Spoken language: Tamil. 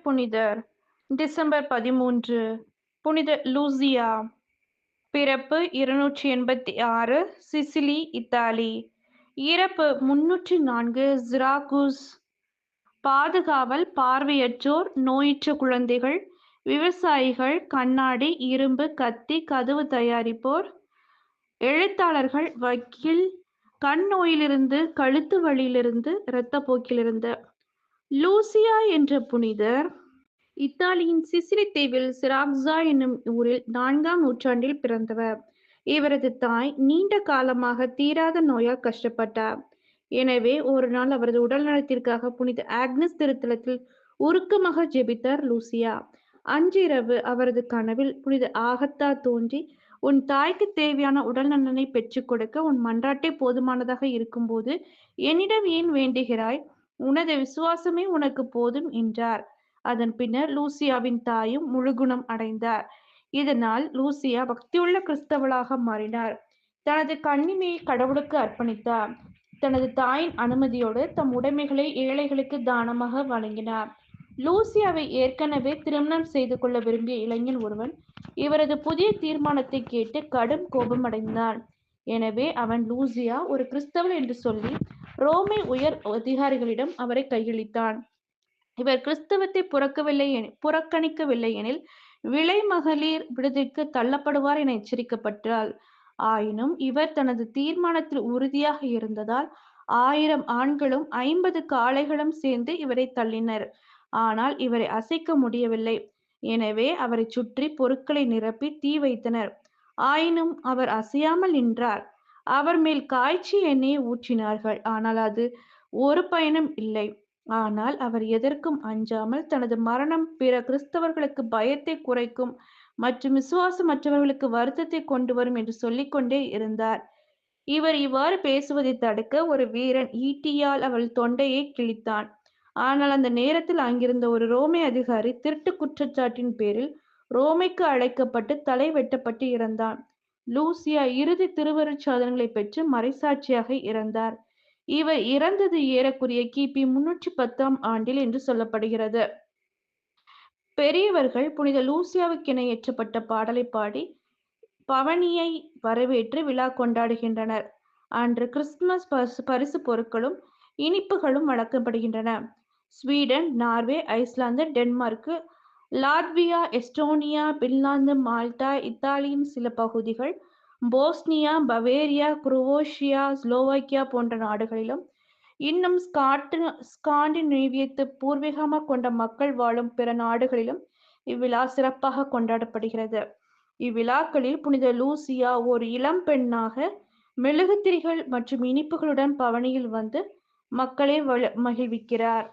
புனிதர் டிசம்பர் 13 புனித லூசியா. பிறப்பு 286 சிசிலி, இத்தாலி. இறப்பு 304 சிராக்கூஸ். பாதுகாவல், பார்வையற்றோர், நோயுற்ற குழந்தைகள், விவசாயிகள், கண்ணாடி, இரும்பு, கத்தி, கதவு தயாரிப்போர், எழுத்தாளர்கள், வக்கீல், கண் நோயிலிருந்து, கழுத்து வலியிலிருந்து, இரத்தப்போக்கிலிருந்து. லூசியா என்ற புனிதர் இத்தாலியின் சிசிலி தீவில் சிராக்ஸா என்னும் ஊரில் 4ஆம் நூற்றாண்டில் பிறந்தவர். இவரது தாய் நீண்ட காலமாக தீராத நோயால் கஷ்டப்பட்டார். எனவே ஒரு நாள் அவரது உடல் நலத்திற்காக புனித ஆக்னஸ் திருத்தலத்தில் உருக்கமாக ஜெபித்தார் லூசியா. அன்றிரவு அவரது கனவில் புனித ஆகத்தா தோன்றி, உன் தாய்க்கு தேவையான உடல் நலனை பெற்றுக் கொடுக்க உன் மன்றாட்டே போதுமானதாக இருக்கும்போது என்னிடம் ஏன் வேண்டுகிறாய்? உனது விசுவாசமே உனக்கு போதும் என்றார். அதன் பின்னர் லூசியாவின் தாயும் முழுகுணம் அடைந்தார். இதனால் லூசியா பக்தியுள்ள கிறிஸ்தவளாக மாறினார். தனது கன்னிமையை கடவுளுக்கு அர்ப்பணித்தார். தனது தாயின் அனுமதியோடு தம் உடைமைகளை ஏழைகளுக்கு தானமாக வழங்கினார். லூசியாவை ஏற்கனவே திருமணம் செய்து கொள்ள விரும்பிய இளைஞன் ஒருவன் இவரது புதிய தீர்மானத்தை கேட்டு கடும் கோபம் அடைந்தான். எனவே அவன் லூசியா ஒரு கிறிஸ்தவர் என்று சொல்லி ரோமை உயர் அதிகாரிகளிடம் அவரை கையளித்தான். இவர் கிறிஸ்தவத்தை புறக்கணிக்கவில்லை எனில் விலை மகளிர் விடுதிக்கு தள்ளப்படுவார் என எச்சரிக்கப்பட்டார். ஆயினும் இவர் தனது தீர்மானத்தில் உறுதியாக இருந்ததால் 1000 ஆண்களும் 50 காளைகளும் சேர்ந்து இவரை தள்ளினர். ஆனால் இவரை அசைக்க முடியவில்லை. எனவே அவரை சுற்றி பொருட்களை நிரப்பி தீ வைத்தனர். ஆயினும் அவர் அசையாமல் நின்றார். அவர் மேல் காய்ச்சிய எண்ணெயை ஊற்றினார்கள். ஆனால் அது ஒரு பயனும் இல்லை. ஆனால் அவர் எதற்கும் அஞ்சாமல் தனது மரணம் பிற கிறிஸ்தவர்களுக்கு பயத்தை குறைக்கும் மற்றும் விசுவாசமற்றவர்களுக்கு வருத்தத்தை கொண்டு வரும் என்று சொல்லிக்கொண்டே இருந்தார். இவர் இவ்வாறு பேசுவதை தடுக்க ஒரு வீரன் ஈட்டியால் அவள் தொண்டையை கிழித்தான். ஆனால் அந்த நேரத்தில் அங்கிருந்த ஒரு ரோமை அதிகாரி திருட்டு குற்றச்சாட்டின் பேரில் ரோமைக்கு அழைக்கப்பட்டு தலை வெட்டப்பட்டு இறந்தான். லூசியா இறுதி திருவருட்சாதனங்களை பெற்று மறைசாட்சியாக இறந்தார். இவர் இறந்தது ஏறக்குறைய கிபி 310ஆம் ஆண்டில் என்று சொல்லப்படுகிறது. பெரியவர்கள் புனித லூசியாவுக்கென இயற்றப்பட்ட பாடலை பாடி பவனியை வரவேற்று விழா கொண்டாடுகின்றனர். அன்று கிறிஸ்துமஸ் பரிசு பொருட்களும் இனிப்புகளும் வழங்கப்படுகின்றன. Sweden, Norway, Iceland, Denmark, Latvia, Estonia, Finland, Malta, இத்தாலியின் சில பகுதிகள், போஸ்னியா, பவேரியா, குரோவேஷியா, ஸ்லோவாக்கியா போன்ற நாடுகளிலும் இன்னும் ஸ்காண்டினேவியத்தை பூர்வீகமாக கொண்ட மக்கள் வாழும் பிற நாடுகளிலும் இவ்விழா சிறப்பாக கொண்டாடப்படுகிறது. இவ்விழாக்களில் புனித லூசியா ஒரு இளம் பெண்ணாக மெழுகுத்திரிகள் மற்றும் இனிப்புகளுடன் பவனியில் வந்து மக்களை மகிழ்விக்கிறார்.